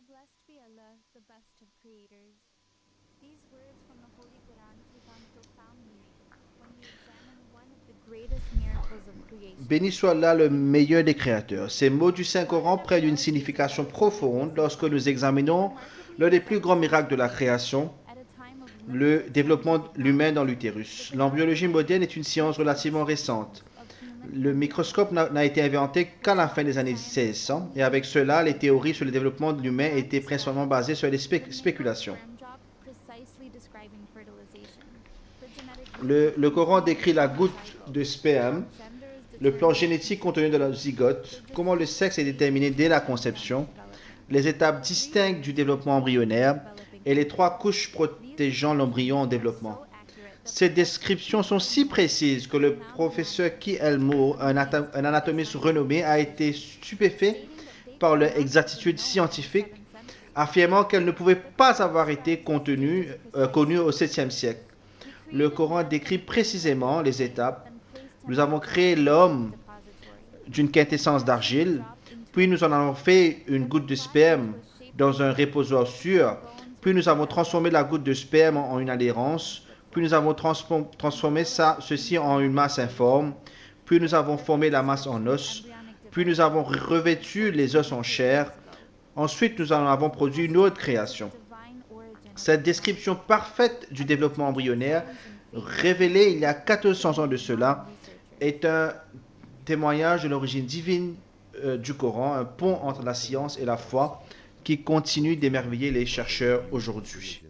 blessed be Allah, the best of creators. These words from the Holy Quran take on profound meaning when we examine one of the greatest miracles of creation. Béni soit Allah, le meilleur des créateurs. Ces mots du Saint-Coran prennent une signification profonde lorsque nous examinons l'un des plus grands miracles de la création, le développement de l'humain dans l'utérus. L'embryologie moderne est une science relativement récente. Le microscope n'a été inventé qu'à la fin des années 1600 et avec cela, les théories sur le développement de l'humain étaient principalement basées sur des spéculations. Le Coran décrit la goutte de sperme, le plan génétique contenu dans la zygote, comment le sexe est déterminé dès la conception, les étapes distinctes du développement embryonnaire et les 3 couches protégeant l'embryon en développement. Ces descriptions sont si précises que le professeur Ki Elmour, un anatomiste renommé, a été stupéfait par leur exactitude scientifique, affirmant qu'elle ne pouvait pas avoir été connue au 7e siècle. Le Coran décrit précisément les étapes. Nous avons créé l'homme d'une quintessence d'argile, puis nous en avons fait une goutte de sperme dans un reposoir sûr, puis nous avons transformé la goutte de sperme en une adhérence, puis nous avons transformé ceci en une masse informe, puis nous avons formé la masse en os, puis nous avons revêtu les os en chair, ensuite nous en avons produit une autre création. Cette description parfaite du développement embryonnaire, révélée il y a 1400 ans de cela, est un témoignage de l'origine divine du Coran, un pont entre la science et la foi qui continue d'émerveiller les chercheurs aujourd'hui.